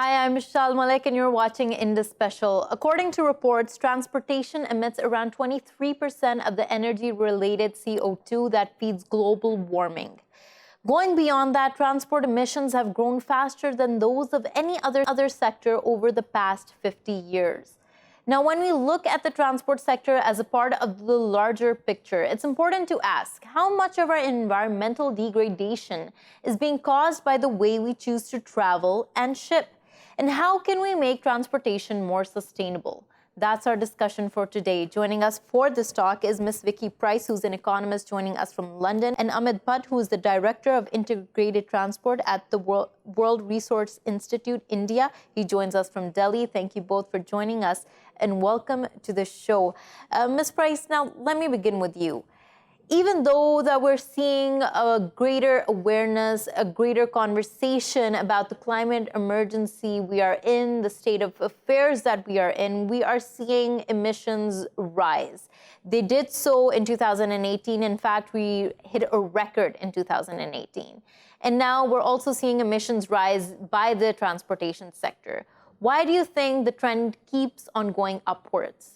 Hi, I'm Meshal Malik, and you're watching Indus Special. According to reports, transportation emits around 23% of the energy-related CO2 that feeds global warming. Going beyond that, transport emissions have grown faster than those of any other sector over the past 50 years. Now, when we look at the transport sector as a part of the larger picture, it's important to ask how much of our environmental degradation is being caused by the way we choose to travel and ship, and how can we make transportation more sustainable? That's our discussion for today. Joining us for this talk is Ms. Vicky Pryce, who's an economist joining us from London, and Amit Bhatt, who is the Director of Integrated Transport at the World Resource Institute, India. He joins us from Delhi. Thank you both for joining us, and welcome to the show. Ms. Pryce, now let me begin with you. Even though that we're seeing a greater awareness, a greater conversation about the climate emergency we are in, the state of affairs that we are in, we are seeing emissions rise. They did so in 2018. In fact, we hit a record in 2018. And now we're also seeing emissions rise by the transportation sector. Why do you think the trend keeps on going upwards?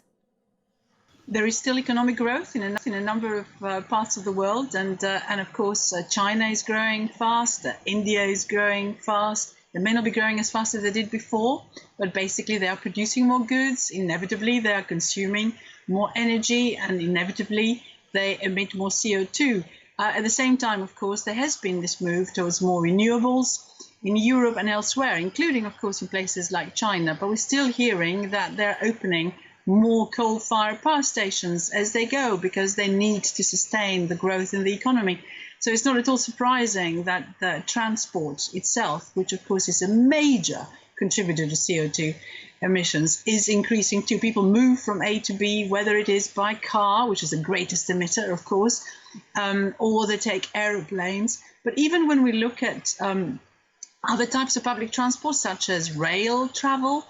There is still economic growth in a number of parts of the world, and of course China is growing fast, India is growing fast. They may not be growing as fast as they did before, but basically they are producing more goods. Inevitably, they are consuming more energy, and inevitably they emit more CO2. At the same time, of course, there has been this move towards more renewables in Europe and elsewhere, including, of course, in places like China. But we're still hearing that they're opening more coal-fired power stations as they go because they need to sustain the growth in the economy. So it's not at all surprising that the transport itself, which of course is a major contributor to CO2 emissions, is increasing too. People move from A to B, whether it is by car, which is the greatest emitter, of course, or they take aeroplanes. But even when we look at other types of public transport, such as rail travel,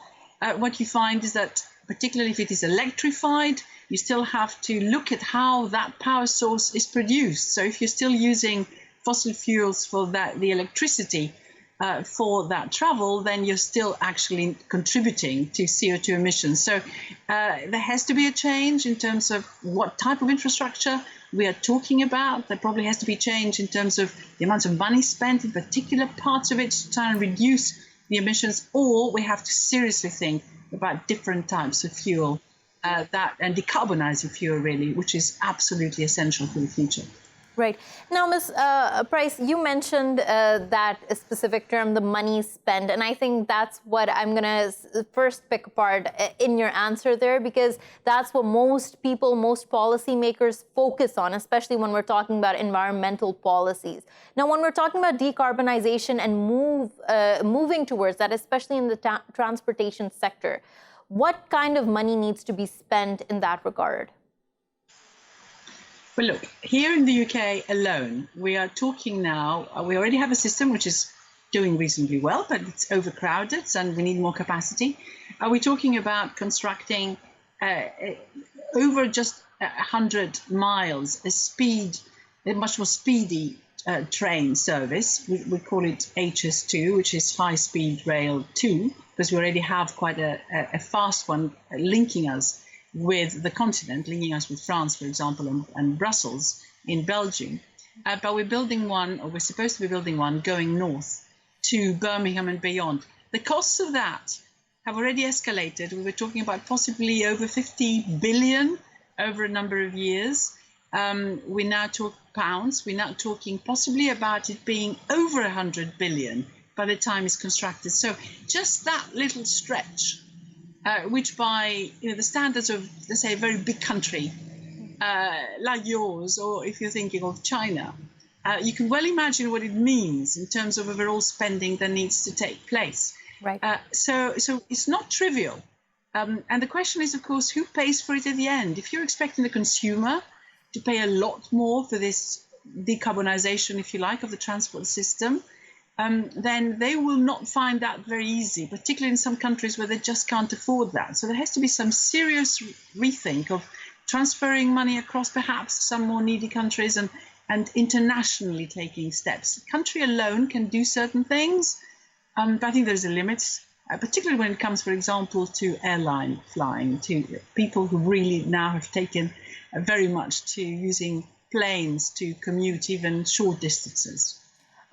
what you find is that particularly if it is electrified, you still have to look at how that power source is produced. So if you're still using fossil fuels for the electricity for that travel, then you're still actually contributing to CO2 emissions. So there has to be a change in terms of what type of infrastructure we are talking about. There probably has to be change in terms of the amount of money spent in particular parts of it to try and reduce the emissions, or we have to seriously think about different types of fuel and decarbonizing fuel, really, which is absolutely essential for the future. Right. Now, Ms. Pryce, you mentioned that specific term, the money spent, and I think that's what I'm going to first pick apart in your answer there, because that's what most people, most policymakers focus on, especially when we're talking about environmental policies. Now, when we're talking about decarbonization and moving towards that, especially in the transportation sector, what kind of money needs to be spent in that regard? Well, look, here in the UK alone, we are talking now, we already have a system which is doing reasonably well, but it's overcrowded and we need more capacity. We're talking about constructing over just 100 miles, a much more speedy train service. We call it HS2, which is High Speed Rail 2, because we already have quite a fast one linking us with the continent, linking us with France, for example, and Brussels in Belgium. But we're building one, or we're supposed to be building one, going north to Birmingham and beyond. The costs of that have already escalated. We were talking about possibly over 50 billion over a number of years. We now talk pounds. We're now talking possibly about it being over 100 billion by the time it's constructed. So just that little stretch, which by the standards of, let's say, a very big country like yours, or if you're thinking of China, you can well imagine what it means in terms of overall spending that needs to take place. Right. So it's not trivial. And the question is, of course, who pays for it at the end? If you're expecting the consumer to pay a lot more for this decarbonization, if you like, of the transport system, then they will not find that very easy, particularly in some countries where they just can't afford that. So there has to be some serious rethink of transferring money across perhaps some more needy countries and internationally taking steps. A country alone can do certain things, but I think there's a limit particularly when it comes, for example, to airline flying, to people who really now have taken very much to using planes to commute even short distances.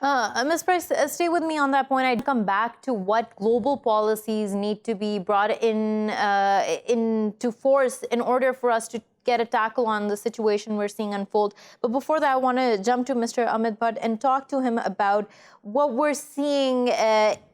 Ms. Pryce, stay with me on that point. I'd come back to what global policies need to be brought into force in order for us to get a tackle on the situation we're seeing unfold. But before that, I want to jump to Mr. Amit Bhatt and talk to him about what we're seeing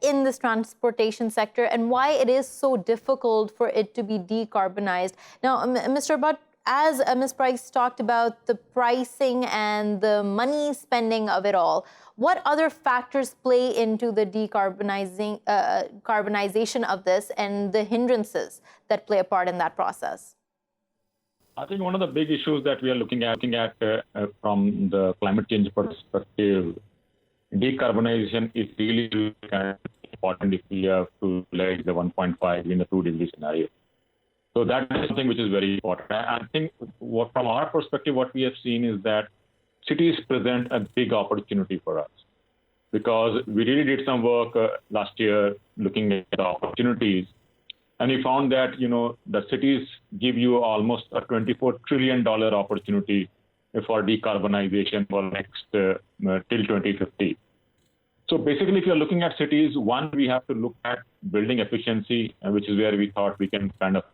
in this transportation sector and why it is so difficult for it to be decarbonized. Now, Mr. Bhatt, as Ms. Pryce talked about the pricing and the money spending of it all, what other factors play into the carbonization of this and the hindrances that play a part in that process? I think one of the big issues that we are looking at from the climate change perspective, decarbonization is really important if we have to realize the 1.5 in the 2-degree scenario. So that is something which is very important. I think from our perspective, what we have seen is that cities present a big opportunity for us, because we really did some work last year looking at the opportunities, and we found that the cities give you almost a $24 trillion opportunity for decarbonization for next till 2050. So basically, if you're looking at cities, one, we have to look at building efficiency, which is where we thought we can kind of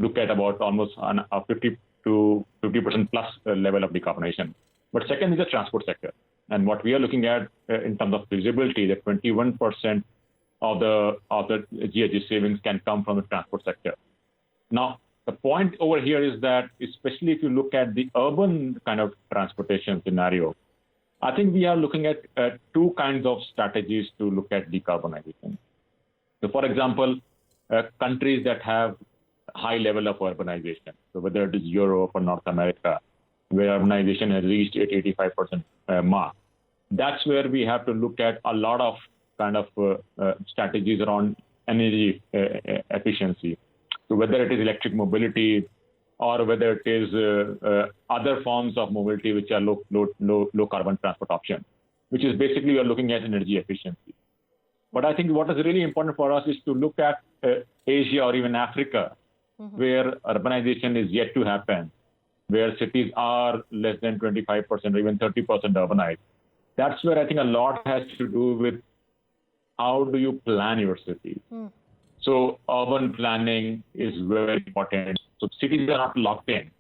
look at about almost a 50% plus level of decarbonization. But second is the transport sector. And what we are looking at in terms of feasibility, that 21% of the GHG savings can come from the transport sector. Now, the point over here is that, especially if you look at the urban kind of transportation scenario, I think we are looking at two kinds of strategies to look at decarbonization. So, for example, countries that have high level of urbanization, so whether it is Europe or North America, where urbanization has reached 85% mark, that's where we have to look at a lot of kind of strategies around energy efficiency. So whether it is electric mobility or whether it is other forms of mobility which are low carbon transport option, which is basically we are looking at energy efficiency. But I think what is really important for us is to look at Asia or even Africa, where urbanization is yet to happen, where cities are less than 25% or even 30% urbanized. That's where I think a lot has to do with how do you plan your city. So urban planning is very important. So cities are not locked in.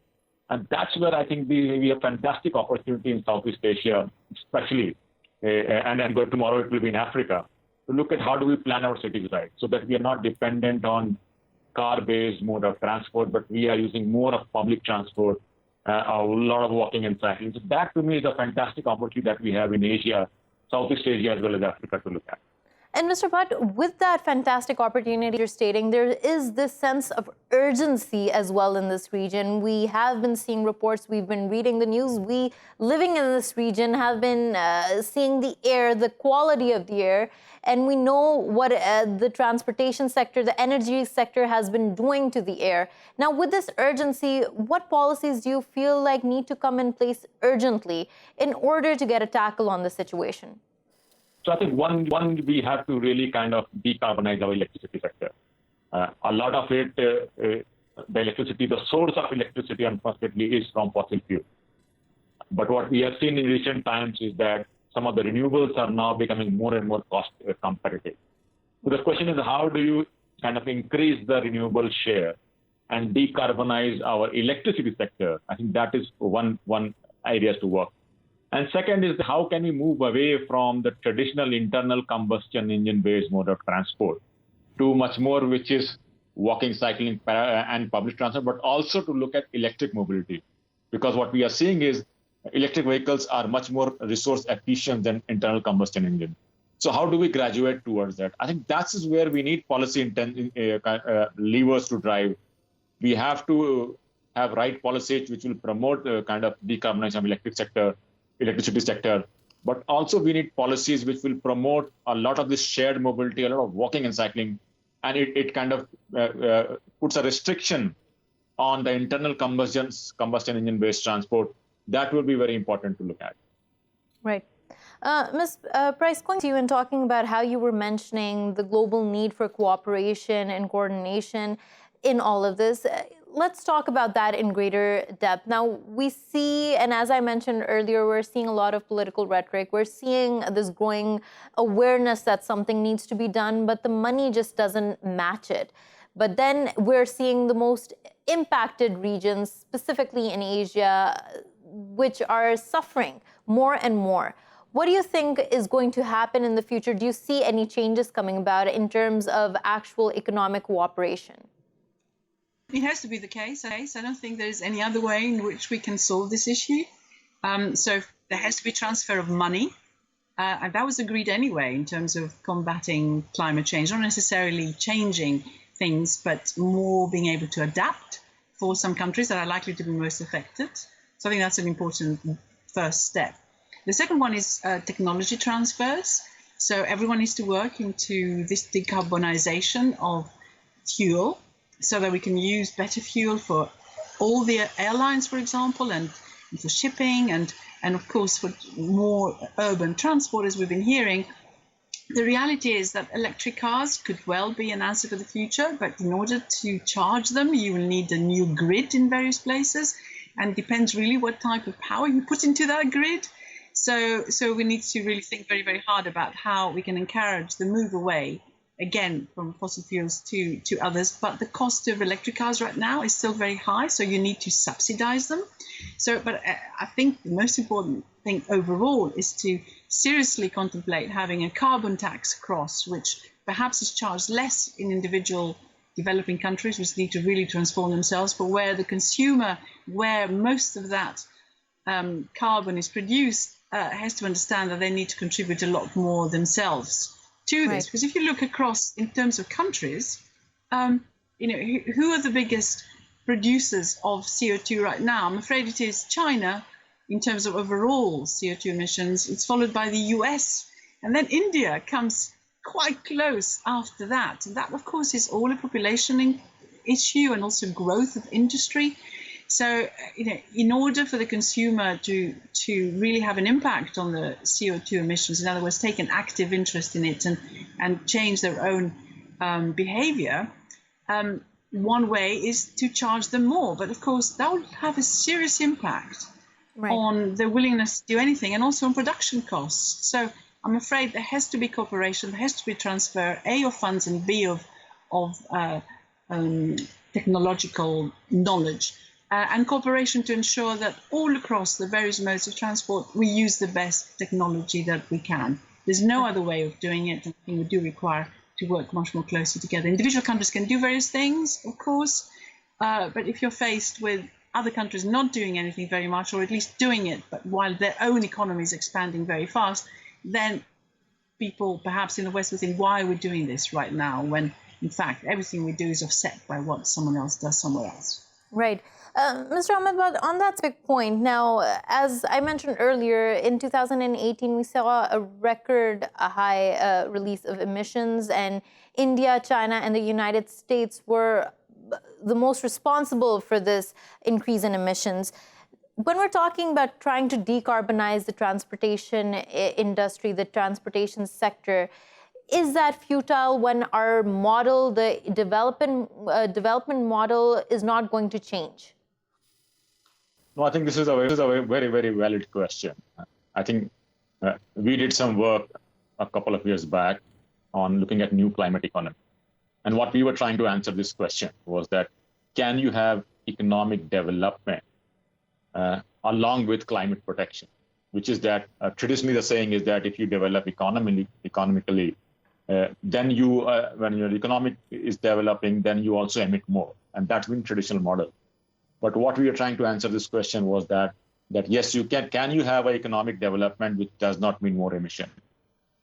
And that's where I think we have fantastic opportunity in Southeast Asia, especially, and then tomorrow it will be in Africa, to look at how do we plan our cities right, so that we are not dependent on car-based mode of transport, but we are using more of public transport, a lot of walking and cycling. So that to me is a fantastic opportunity that we have in Asia, Southeast Asia, as well as Africa to look at. And Mr. Bhatt, with that fantastic opportunity you're stating, there is this sense of urgency as well in this region. We have been seeing reports, we've been reading the news. We, living in this region, have been seeing the air, the quality of the air, and we know what the transportation sector, the energy sector has been doing to the air. Now, with this urgency, what policies do you feel like need to come in place urgently in order to get a tackle on the situation? So I think one we have to really kind of decarbonize our electricity sector. A lot of it, the electricity, the source of electricity, unfortunately, is from fossil fuel. But what we have seen in recent times is that some of the renewables are now becoming more and more cost competitive. So the question is, how do you kind of increase the renewable share and decarbonize our electricity sector? I think that is one area to work. And second is, how can we move away from the traditional internal combustion engine-based mode of transport to much more, which is walking, cycling, and public transport, but also to look at electric mobility. Because what we are seeing is electric vehicles are much more resource efficient than internal combustion engine. So how do we graduate towards that? I think that's where we need policy levers to drive. We have to have right policies which will promote kind of decarbonization of electricity sector, but also we need policies which will promote a lot of this shared mobility, a lot of walking and cycling, and it kind of puts a restriction on the internal combustion engine-based transport. That will be very important to look at. Right. Ms. Pryce, going to you and talking about how you were mentioning the global need for cooperation and coordination in all of this. Let's talk about that in greater depth. Now, we see, and as I mentioned earlier, we're seeing a lot of political rhetoric. We're seeing this growing awareness that something needs to be done, but the money just doesn't match it. But then we're seeing the most impacted regions, specifically in Asia, which are suffering more and more. What do you think is going to happen in the future? Do you see any changes coming about in terms of actual economic cooperation? It has to be the case. I don't think there's any other way in which we can solve this issue. So there has to be transfer of money. And that was agreed anyway in terms of combating climate change, not necessarily changing things, but more being able to adapt for some countries that are likely to be most affected. So I think that's an important first step. The second one is technology transfers. So everyone needs to work into this decarbonization of fuel so that we can use better fuel for all the airlines, for example, and for shipping and of course for more urban transport, as we've been hearing. The reality is that electric cars could well be an answer for the future, but in order to charge them, you will need a new grid in various places, and it depends really what type of power you put into that grid. So we need to really think very, very hard about how we can encourage the move away, again, from fossil fuels to others. But the cost of electric cars right now is still very high, so you need to subsidize them. But I think the most important thing overall is to seriously contemplate having a carbon tax across, which perhaps is charged less in individual developing countries, which need to really transform themselves, but where the consumer, where most of that carbon is produced, has to understand that they need to contribute a lot more themselves to this. Because if you look across in terms of countries, who are the biggest producers of CO2 right now? I'm afraid it is China in terms of overall CO2 emissions. It's followed by the US, and then India comes quite close after that. And that, of course, is all a population issue and also growth of industry. So, in order for the consumer to really have an impact on the CO2 emissions, in other words, take an active interest in it and change their own behavior, one way is to charge them more. But of course, that will have a serious impact on their willingness to do anything, and also on production costs. So I'm afraid there has to be cooperation, there has to be transfer, A, of funds, and B, of technological knowledge. And cooperation to ensure that all across the various modes of transport, we use the best technology that we can. There's no other way of doing it, and I think we do require to work much more closely together. Individual countries can do various things, of course, but if you're faced with other countries not doing anything very much, or at least doing it, but while their own economy is expanding very fast, then people perhaps in the West will think, why are we doing this right now, when in fact everything we do is offset by what someone else does somewhere else. Right. Mr. Amit Bhatt, on that big point, now, as I mentioned earlier, in 2018, we saw a record high release of emissions, and India, China, and the United States were the most responsible for this increase in emissions. When we're talking about trying to decarbonize the transportation industry, the transportation sector, is that futile when our model, the development model, is not going to change? No, I think this is a very, very valid question. I think we did some work a couple of years back on looking at new climate economy. And what we were trying to answer this question was that, can you have economic development along with climate protection? Which is that traditionally the saying is that if you develop economically, then you, when your economic is developing, then you also emit more. And that's been traditional model. But what we are trying to answer this question was that yes, you can you have an economic development which does not mean more emission?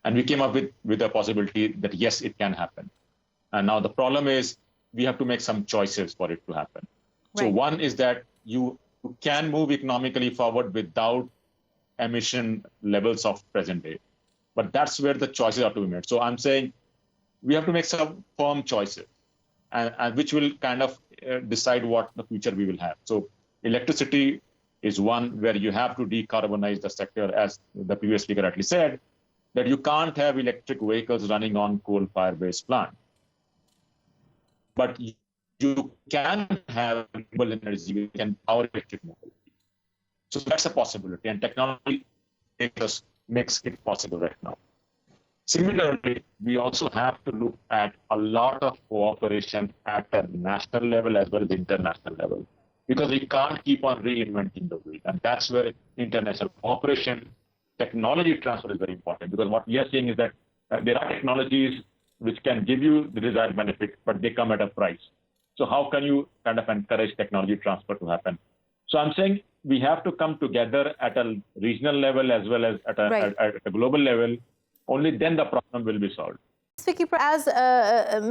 And we came up with a possibility that yes, it can happen. And now the problem is we have to make some choices for it to happen. Right. So one is that you can move economically forward without emission levels of present day. But that's where the choices have to be made. So I'm saying we have to make some firm choices, and which will kind of decide what the future we will have. So electricity is one where you have to decarbonize the sector, as the previous speaker rightly said, that you can't have electric vehicles running on coal-fire-based plant. But you can have renewable energy, you can power electric mobility. So that's a possibility, and technology makes it possible right now. Similarly, we also have to look at a lot of cooperation at the national level as well as the international level, because we can't keep on reinventing the wheel. And that's where international cooperation, technology transfer is very important, because what we are seeing is that there are technologies which can give you the desired benefit, but they come at a price. So how can you kind of encourage technology transfer to happen? So I'm saying we have to come together at a regional level as well as at a global level. Only then the problem will be solved. Vicky, as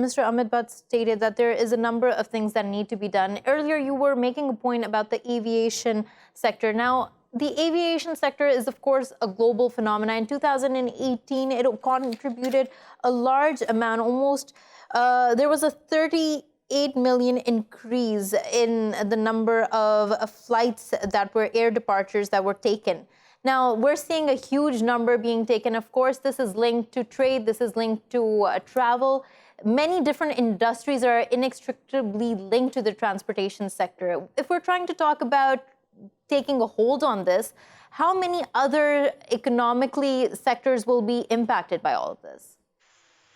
Mr. Amit Bhatt stated, that there is a number of things that need to be done. Earlier, you were making a point about the aviation sector. Now, the aviation sector is, of course, a global phenomenon. In 2018, it contributed a large amount, there was a 38 million increase in the number of flights that were air departures that were taken. Now, we're seeing a huge number being taken. Of course, this is linked to trade. This is linked to travel. Many different industries are inextricably linked to the transportation sector. If we're trying to talk about taking a hold on this, how many other economically sectors will be impacted by all of this?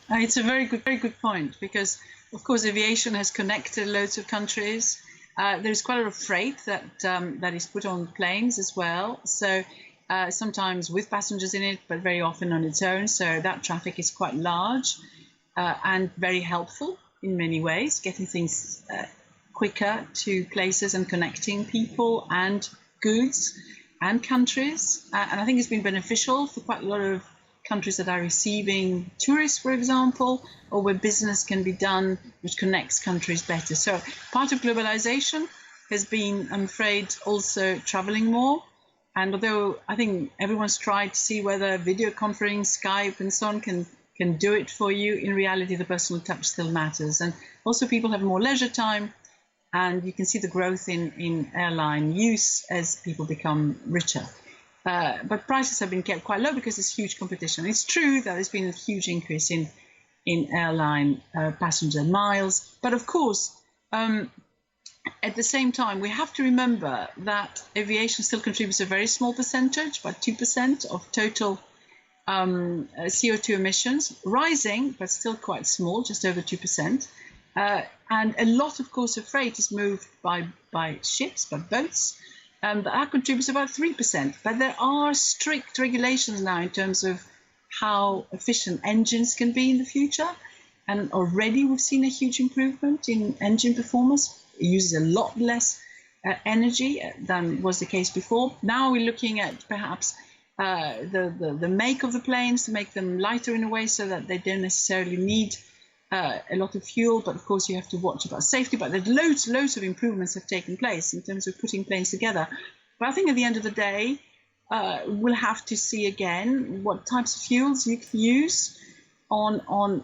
It's a very good point, because, of course, aviation has connected loads of countries. There's quite a lot of freight that is put on planes as well. So sometimes with passengers in it, but very often on its own. So that traffic is quite large and very helpful in many ways, getting things quicker to places and connecting people and goods and countries. And I think it's been beneficial for quite a lot of countries that are receiving tourists, for example, or where business can be done, which connects countries better. So part of globalization has been, I'm afraid, also traveling more. And although I think everyone's tried to see whether video conferencing, Skype and so on can do it for you, in reality, the personal touch still matters. And also people have more leisure time, and you can see the growth in airline use as people become richer. But prices have been kept quite low because there's huge competition. It's true that there's been a huge increase in airline passenger miles. But of course, at the same time, we have to remember that aviation still contributes a very small percentage, about 2% of total CO2 emissions, rising, but still quite small, just over 2%. And a lot, of course, of freight is moved by ships, by boats. That contributes about 3%. But there are strict regulations now in terms of how efficient engines can be in the future. And already we've seen a huge improvement in engine performance. It uses a lot less energy than was the case before. Now we're looking at perhaps the make of the planes to make them lighter in a way so that they don't necessarily need a lot of fuel. But of course, you have to watch about safety. But there's loads of improvements have taken place in terms of putting planes together. But I think at the end of the day, we'll have to see again what types of fuels you can use on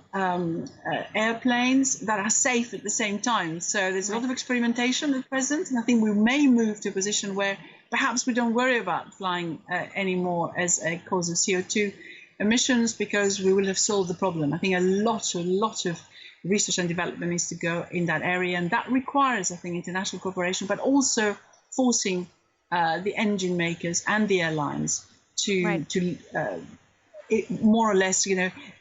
airplanes that are safe at the same time. So there's a lot of experimentation at present, and I think we may move to a position where perhaps we don't worry about flying anymore as a cause of CO2 emissions, because we will have solved the problem. I think a lot of research and development needs to go in that area, and that requires, I think, international cooperation, but also forcing the engine makers and the airlines to more or less,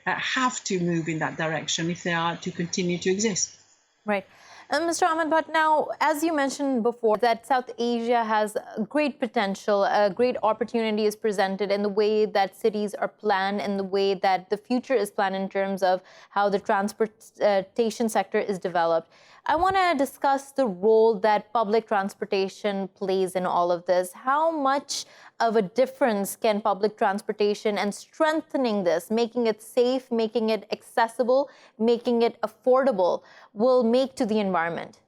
have to move in that direction if they are to continue to exist. Right. Mr. Amit Bhatt, now, as you mentioned before, that South Asia has great potential, great opportunities presented in the way that cities are planned, in the way that the future is planned in terms of how the transportation sector is developed. I want to discuss the role that public transportation plays in all of this. How much of a difference can public transportation and strengthening this, making it safe, making it accessible, making it affordable, will make to the environment?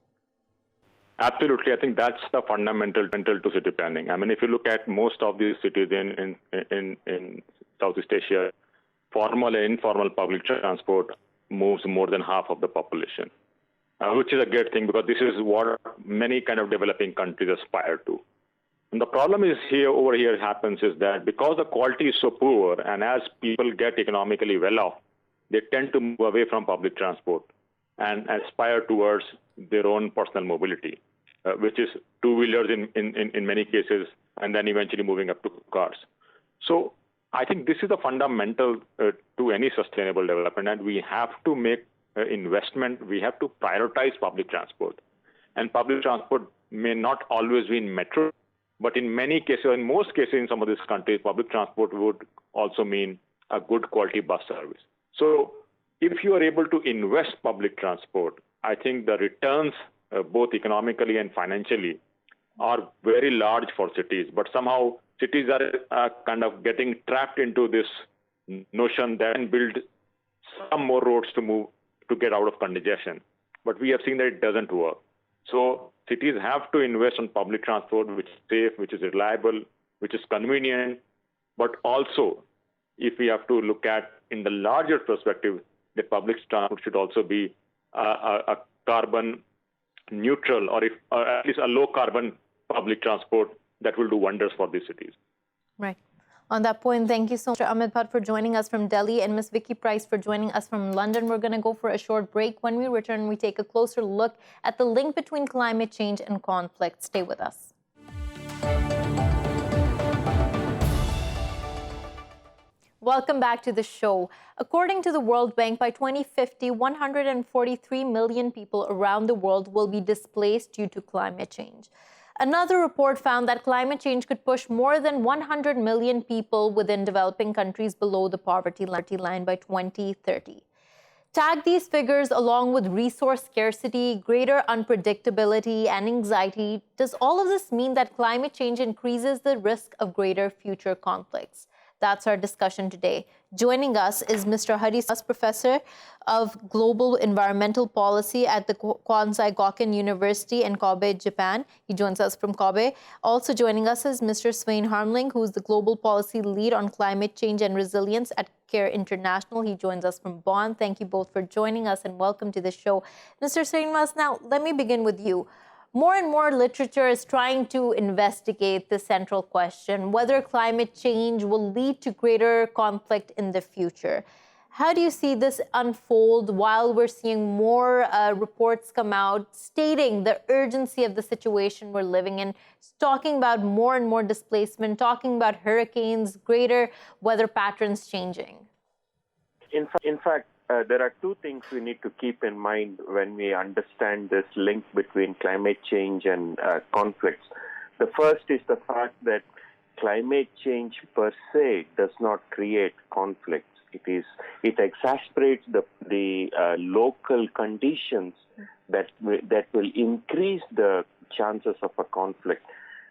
Absolutely. I think that's the fundamental to city planning. I mean, if you look at most of these cities in Southeast Asia, formal and informal public transport moves more than half of the population, which is a great thing, because this is what many kind of developing countries aspire to. And the problem is over here happens is that because the quality is so poor, and as people get economically well off, they tend to move away from public transport and aspire towards their own personal mobility, which is two-wheelers in many cases, and then eventually moving up to cars. So I think this is the fundamental to any sustainable development, and we have to make investment. We have to prioritize public transport. And public transport may not always be in metro, but in many cases, in most cases in some of these countries, public transport would also mean a good quality bus service. So if you are able to invest public transport, I think the returns, both economically and financially, are very large for cities. But somehow cities are kind of getting trapped into this notion that and build some more roads to get out of congestion. But we have seen that it doesn't work. So cities have to invest in public transport, which is safe, which is reliable, which is convenient. But also, if we have to look at in the larger perspective, the public transport should also be a carbon neutral, or at least a low carbon public transport that will do wonders for these cities. Right. On that point, thank you so much, Amit Bhatt, for joining us from Delhi, and Ms. Vicky Pryce for joining us from London. We're going to go for a short break. When we return, we take a closer look at the link between climate change and conflict. Stay with us. Welcome back to the show. According to the World Bank, by 2050, 143 million people around the world will be displaced due to climate change. Another report found that climate change could push more than 100 million people within developing countries below the poverty line by 2030. Tag these figures along with resource scarcity, greater unpredictability, and anxiety. Does all of this mean that climate change increases the risk of greater future conflicts? That's our discussion today. Joining us is Mr. Srinivas, Professor of Global Environmental Policy at the Kwansei Gakuin University in Kobe, Japan. He joins us from Kobe. Also joining us is Mr. Sven Harmeling, who is the Global Policy Lead on Climate Change and Resilience at CARE International. He joins us from Bonn. Thank you both for joining us and welcome to the show. Mr. Srinivas, now let me begin with you. More and more literature is trying to investigate the central question, whether climate change will lead to greater conflict in the future. How do you see this unfold while we're seeing more reports come out stating the urgency of the situation we're living in, talking about more and more displacement, talking about hurricanes, greater weather patterns changing? In fact, there are two things we need to keep in mind when we understand this link between climate change and conflicts. The first is the fact that climate change per se does not create conflicts. It exasperates the local conditions that will increase the chances of a conflict.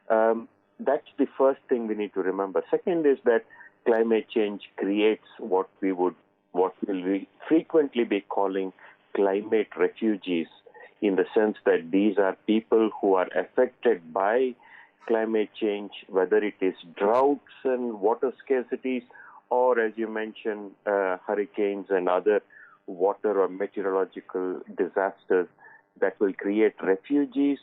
That's the first thing we need to remember. Second is that climate change creates what will we frequently be calling climate refugees, in the sense that these are people who are affected by climate change, whether it is droughts and water scarcities, or as you mentioned, hurricanes and other water or meteorological disasters that will create refugees,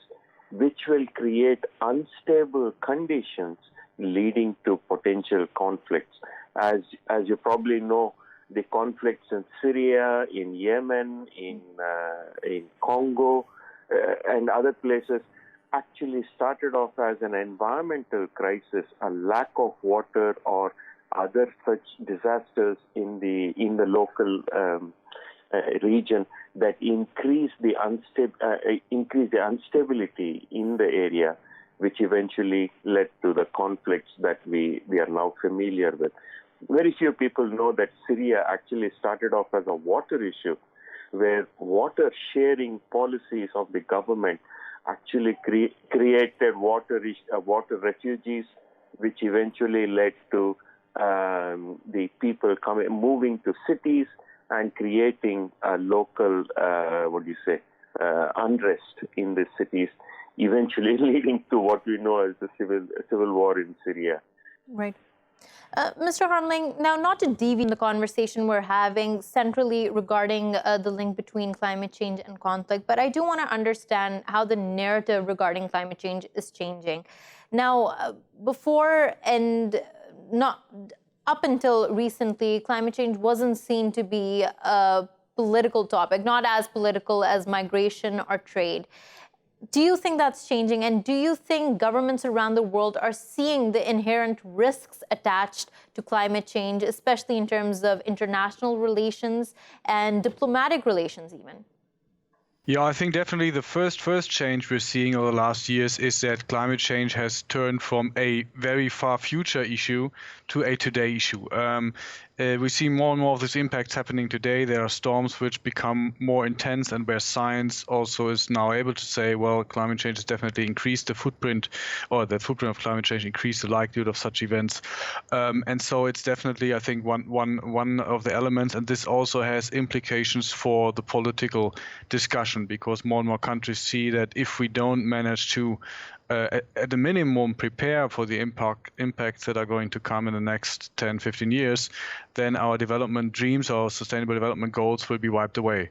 which will create unstable conditions leading to potential conflicts. As you probably know, the conflicts in Syria, in Yemen, in Congo, and other places actually started off as an environmental crisis, a lack of water or other such disasters in the local region that increased the instability in the area, which eventually led to the conflicts that we are now familiar with. Very few people know that Syria actually started off as a water issue, where water sharing policies of the government actually created water refugees, which eventually led to the people moving to cities and creating a local, unrest in the cities, eventually leading to what we know as the civil war in Syria. Right. Mr. Harmeling, now not to deviate the conversation we're having centrally regarding the link between climate change and conflict, but I do want to understand how the narrative regarding climate change is changing. Now, before and not up until recently, climate change wasn't seen to be a political topic, not as political as migration or trade. Do you think that's changing? And do you think governments around the world are seeing the inherent risks attached to climate change, especially in terms of international relations and diplomatic relations even? Yeah, I think definitely the first change we're seeing over the last years is that climate change has turned from a very far future issue to a today issue. We see more and more of these impacts happening today. There are storms which become more intense, and where science also is now able to say, well, climate change has definitely increased the footprint, or the footprint of climate change increased the likelihood of such events. And so it's definitely, I think, one of the elements, and this also has implications for the political discussion, because more and more countries see that if we don't manage to at the minimum prepare for the impacts that are going to come in the next 10, 15 years, then our development dreams, our sustainable development goals will be wiped away.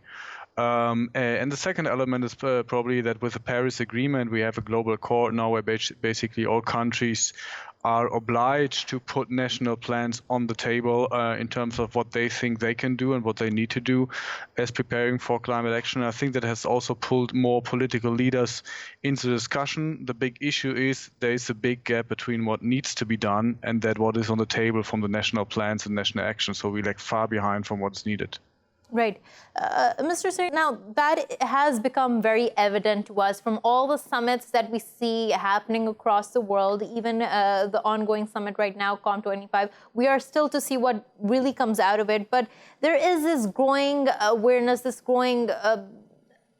And the second element is probably that with the Paris Agreement, we have a global accord now where basically all countries are obliged to put national plans on the table in terms of what they think they can do and what they need to do as preparing for climate action. I think that has also pulled more political leaders into the discussion. The big issue is there is a big gap between what needs to be done and that what is on the table from the national plans and national action. So we lag far behind from what's needed. Right. Mr. Sir, now that has become very evident to us from all the summits that we see happening across the world, even the ongoing summit right now, COP25. We are still to see what really comes out of it. But there is this growing awareness, this growing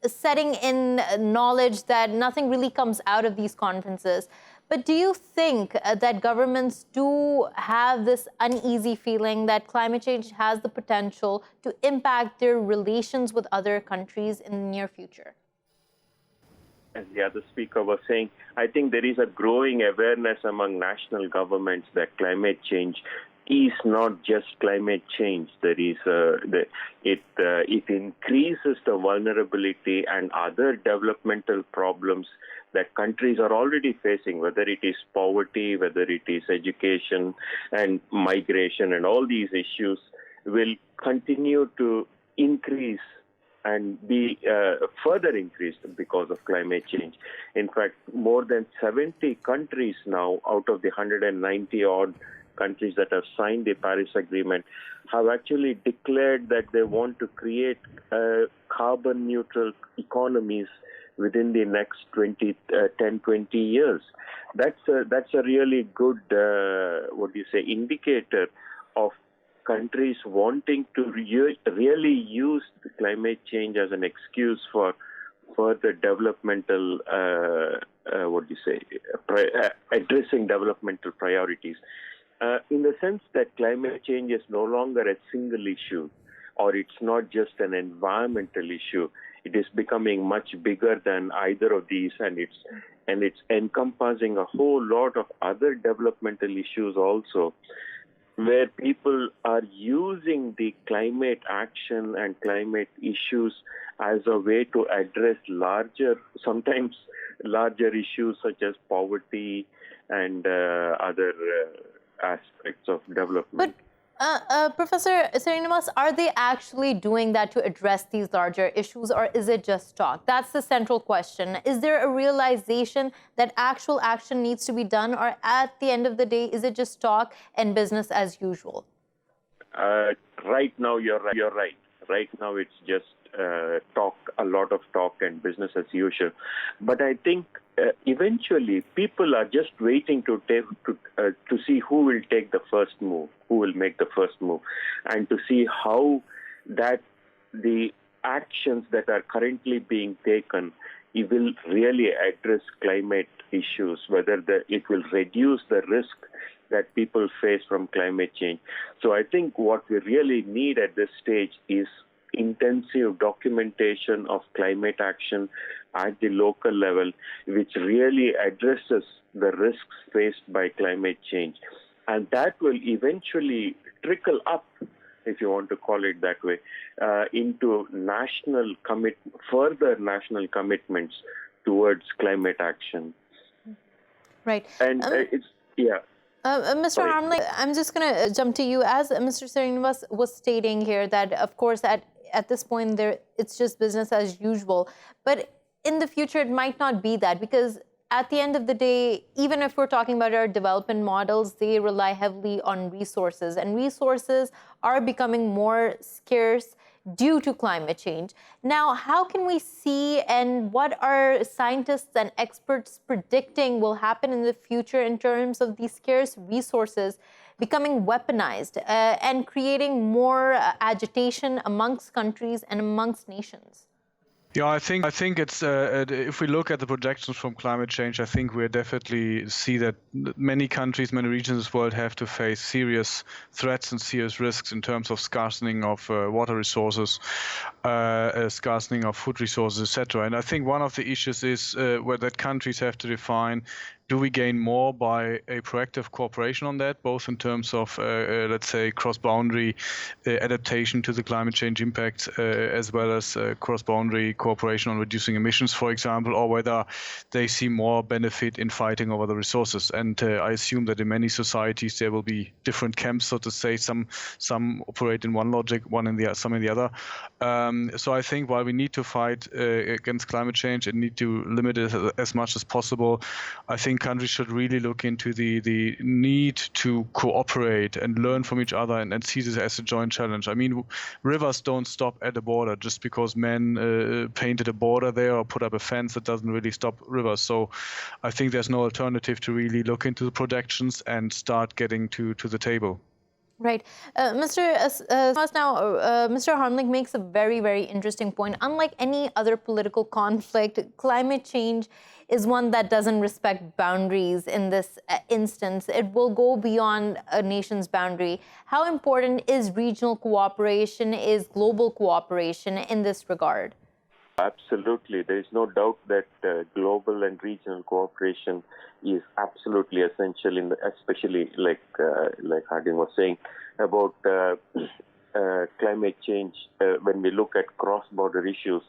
setting in knowledge that nothing really comes out of these conferences. But do you think that governments do have this uneasy feeling that climate change has the potential to impact their relations with other countries in the near future? As the other speaker was saying, I think there is a growing awareness among national governments that climate change is not just climate change. There is it increases the vulnerability and other developmental problems that countries are already facing, whether it is poverty, whether it is education and migration, and all these issues will continue to increase and be further increased because of climate change. In fact, more than 70 countries now out of the 190 odd countries that have signed the Paris Agreement have actually declared that they want to create carbon neutral economies within the next 10, 20 years. That's a really good, indicator of countries wanting to really use the climate change as an excuse for further developmental, addressing developmental priorities. In the sense that climate change is no longer a single issue, or it's not just an environmental issue. It is becoming much bigger than either of these, and it's encompassing a whole lot of other developmental issues also, where people are using the climate action and climate issues as a way to address sometimes larger issues such as poverty and other aspects of development. But Professor Srinivas, are they actually doing that to address these larger issues, or is it just talk? That's the central question. Is there a realization that actual action needs to be done, or at the end of the day, is it just talk and business as usual? Right now, you're right. Right now, it's just talk, a lot of talk and business as usual. But I think eventually people are just waiting to see who will take the first move, who will make the first move, and to see how that the actions that are currently being taken, it will really address climate issues, whether it will reduce the risk that people face from climate change. So I think what we really need at this stage is intensive documentation of climate action at the local level, which really addresses the risks faced by climate change. And that will eventually trickle up, if you want to call it that way, into further national commitments towards climate action. Right. And it's, yeah. Mr. Sorry. Harmeling, I'm just going to jump to you. As Mr. Srinivas was stating here, that of course at this point it's just business as usual. But in the future, it might not be that, because at the end of the day, even if we're talking about our development models, they rely heavily on resources, and resources are becoming more scarce due to climate change. Now, how can we see, and what are scientists and experts predicting will happen in the future in terms of these scarce resources becoming weaponized and creating more agitation amongst countries and amongst nations? Yeah, I think it's if we look at the projections from climate change, I think we definitely see that many countries, many regions of the world have to face serious threats and serious risks in terms of scarcening of water resources, scarcening of food resources, etc. And I think one of the issues is that countries have to define: do we gain more by a proactive cooperation on that, both in terms of, let's say, cross-boundary adaptation to the climate change impact, as well as cross-boundary cooperation on reducing emissions, for example, or whether they see more benefit in fighting over the resources. And I assume that in many societies there will be different camps, so to say. Some operate in one logic, some in the other. So I think while we need to fight against climate change and need to limit it as much as possible, I think countries should really look into the need to cooperate and learn from each other and see this as a joint challenge. I mean, rivers don't stop at a border just because men painted a border there or put up a fence. That doesn't really stop rivers. So I think there's no alternative to really look into the projections and start getting to the table. Right. Mr. Harmeling makes a very, very interesting point. Unlike any other political conflict, climate change is one that doesn't respect boundaries in this instance. It will go beyond a nation's boundary. How important is regional cooperation, is global cooperation in this regard? Absolutely. There is no doubt that global and regional cooperation is absolutely essential, especially like Harding was saying about climate change. When we look at cross-border issues,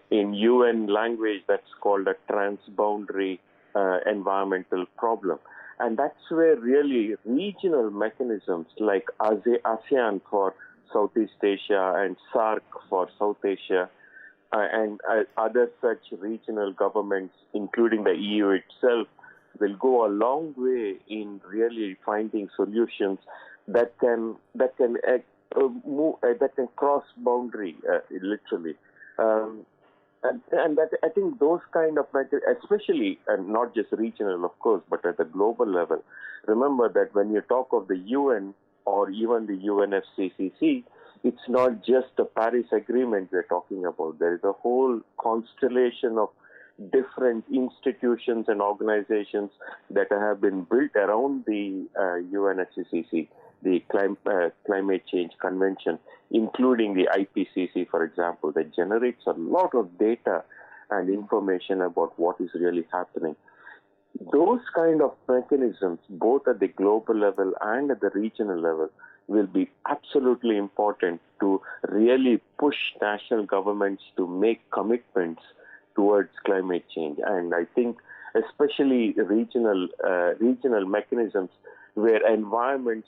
in UN language, that's called a transboundary environmental problem. And that's where really regional mechanisms like ASEAN for Southeast Asia and SAARC for South Asia, and other such regional governments, including the EU itself, will go a long way in really finding solutions that can cross boundary, literally. And that, I think those kind of matters, especially, and not just regional, of course, but at the global level. Remember that when you talk of the UN or even the UNFCCC, it's not just the Paris Agreement we're talking about. There is a whole constellation of different institutions and organizations that have been built around the UNFCCC, the Climate Change Convention, including the IPCC, for example, that generates a lot of data and information about what is really happening. Those kind of mechanisms, both at the global level and at the regional level, will be absolutely important to really push national governments to make commitments towards climate change. And I think especially regional mechanisms where environments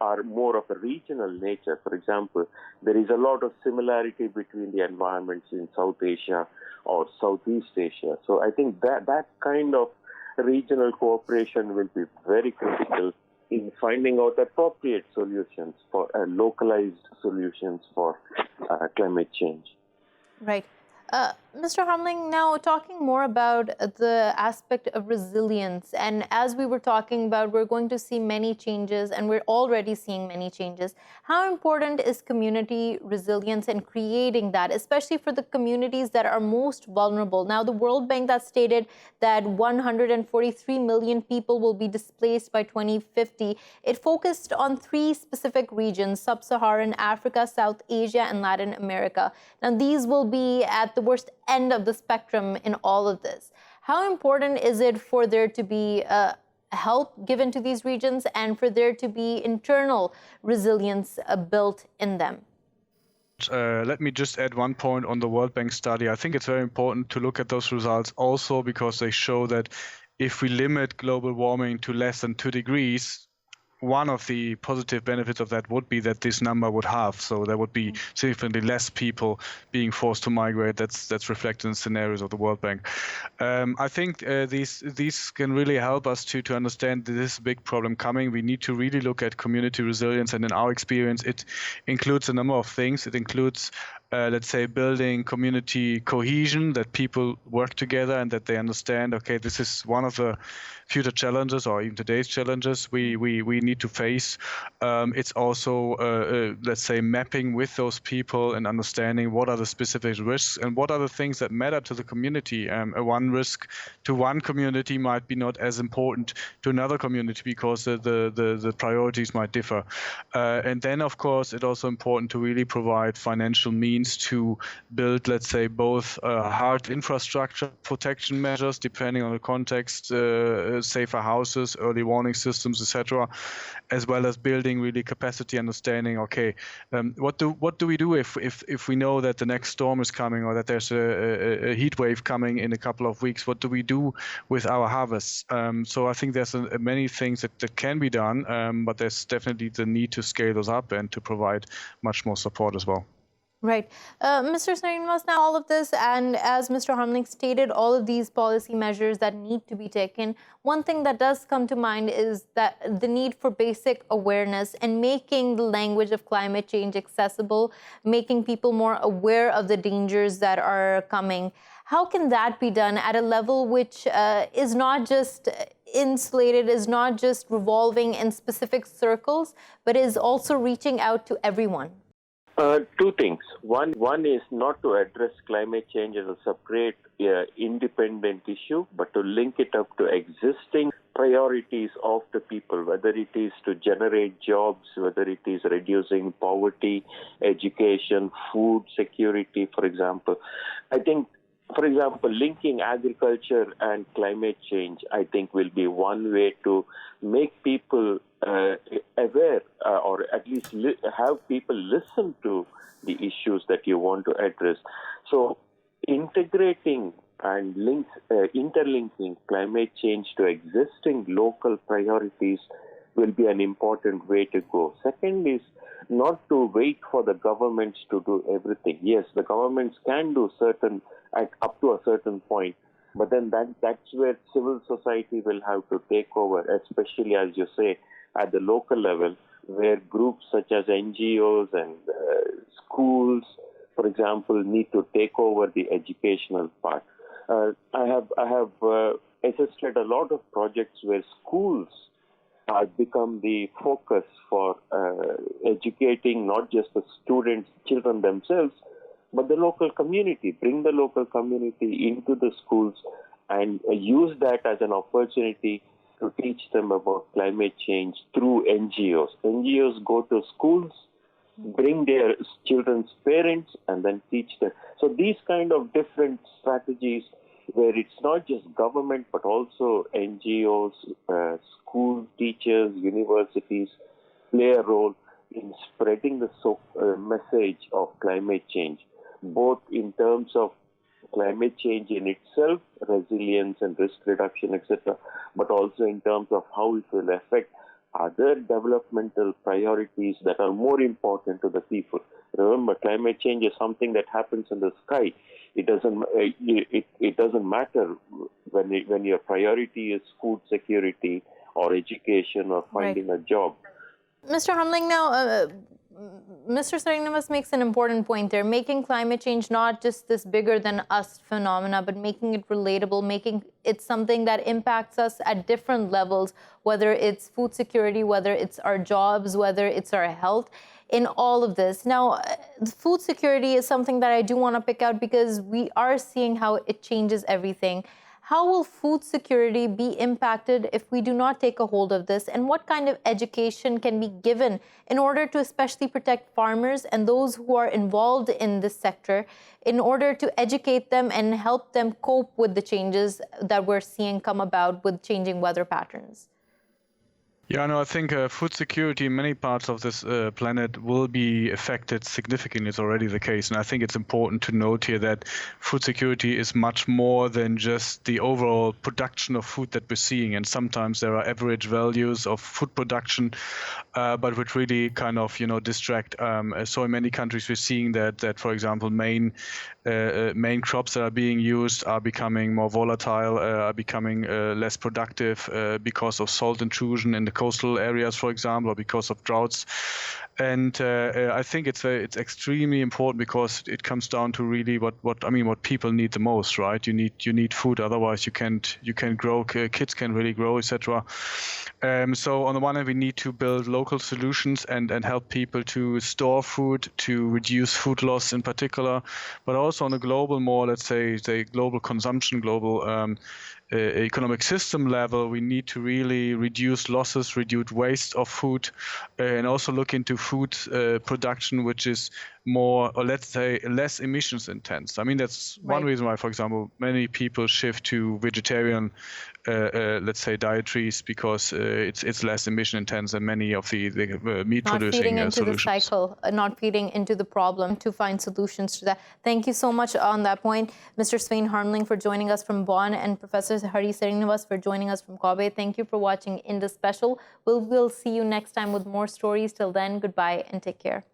are more of a regional nature. For example, there is a lot of similarity between the environments in South Asia or Southeast Asia. So I think that kind of regional cooperation will be very critical in finding out appropriate solutions for localized solutions for climate change. Right. Mr. Harmeling, now talking more about the aspect of resilience. And as we were talking about, we're going to see many changes, and we're already seeing many changes. How important is community resilience and creating that, especially for the communities that are most vulnerable? Now, the World Bank that stated that 143 million people will be displaced by 2050. It focused on 3 specific regions: Sub-Saharan Africa, South Asia, and Latin America. Now, these will be at the worst end of the spectrum in all of this. How important is it for there to be help given to these regions and for there to be internal resilience built in them? Let me just add one point on the World Bank study. I think it's very important to look at those results also because they show that if we limit global warming to less than 2 degrees, one of the positive benefits of that would be that this number would halve. So there would be significantly less people being forced to migrate. That's reflected in scenarios of the World Bank. I think these can really help us to understand that this is a big problem coming. We need to really look at community resilience, and in our experience, it includes a number of things. It includes let's say, building community cohesion, that people work together and that they understand, okay, this is one of the future challenges or even today's challenges we need to face. It's also, let's say, mapping with those people and understanding what are the specific risks and what are the things that matter to the community. One risk to one community might be not as important to another community because the priorities might differ. And then, of course, it's also important to really provide financial means to build, let's say, both hard infrastructure protection measures, depending on the context, safer houses, early warning systems, etc., as well as building really capacity understanding. Okay, what do we do if we know that the next storm is coming or that there's a heat wave coming in a couple of weeks? What do we do with our harvests? So I think there's many things that can be done, but there's definitely the need to scale those up and to provide much more support as well. Right. Mr. Srinivas, now all of this, and as Mr. Harmeling stated, all of these policy measures that need to be taken, one thing that does come to mind is that the need for basic awareness and making the language of climate change accessible, making people more aware of the dangers that are coming. How can that be done at a level which is not just insulated, is not just revolving in specific circles, but is also reaching out to everyone? Two things. One is not to address climate change as a separate, independent issue, but to link it up to existing priorities of the people, whether it is to generate jobs, whether it is reducing poverty, education, food security, for example. I think, for example, linking agriculture and climate change, I think, will be one way to make people aware, or at least have people listen to the issues that you want to address. So integrating and interlinking climate change to existing local priorities will be an important way to go. Second is not to wait for the governments to do everything. Yes, the governments can do up to a certain point, but then that's where civil society will have to take over, especially, as you say, at the local level, where groups such as NGOs and schools, for example, need to take over the educational part. I have assisted a lot of projects where schools have become the focus for educating not just the children themselves, but the local community. Bring the local community into the schools and use that as an opportunity to teach them about climate change through NGOs. NGOs go to schools, bring their children's parents, and then teach them. So these kind of different strategies where it's not just government, but also NGOs, school teachers, universities play a role in spreading the message of climate change, both in terms of climate change in itself, resilience and risk reduction, etc., but also in terms of how it will affect other developmental priorities that are more important to the people. Remember, climate change is something that happens in the sky. It doesn't matter when your priority is food security or education or finding a job. Mr. Harmeling, now, Mr. Srinivas makes an important point there, making climate change not just this bigger than us phenomena, but making it relatable, making it something that impacts us at different levels, whether it's food security, whether it's our jobs, whether it's our health, in all of this. Now, food security is something that I do want to pick out because we are seeing how it changes everything. How will food security be impacted if we do not take a hold of this? And what kind of education can be given in order to especially protect farmers and those who are involved in this sector, in order to educate them and help them cope with the changes that we're seeing come about with changing weather patterns? Yeah, no, I think food security in many parts of this planet will be affected significantly. It's already the case. And I think it's important to note here that food security is much more than just the overall production of food that we're seeing. And sometimes there are average values of food production, but which really kind of, distract. So in many countries, we're seeing that for example, main crops that are being used are becoming more volatile, are becoming less productive because of salt intrusion in the coastal areas, for example, or because of droughts. And I think it's extremely important because it comes down to really what people need the most, right? You need food, otherwise you can't grow. Kids can really grow, etc. So on the one hand, we need to build local solutions and help people to store food, to reduce food loss in particular, but also on a global, more, let's say global consumption, global economic system level, we need to really reduce losses, reduce waste of food, and also look into food production, which is more, or let's say, less emissions intense. I mean, that's one reason why, for example, many people shift to vegetarian, let's say, dietaries, because it's less emission intense than many of the meat producing solutions. Not feeding into the cycle, not feeding into the problem, to find solutions to that. Thank you so much on that point, Mr. Sven Harmeling, for joining us from Bonn, and Professor Srinivas for joining us from Kobe. Thank you for watching Indus Special. We'll see you next time with more stories. Till then, goodbye and take care.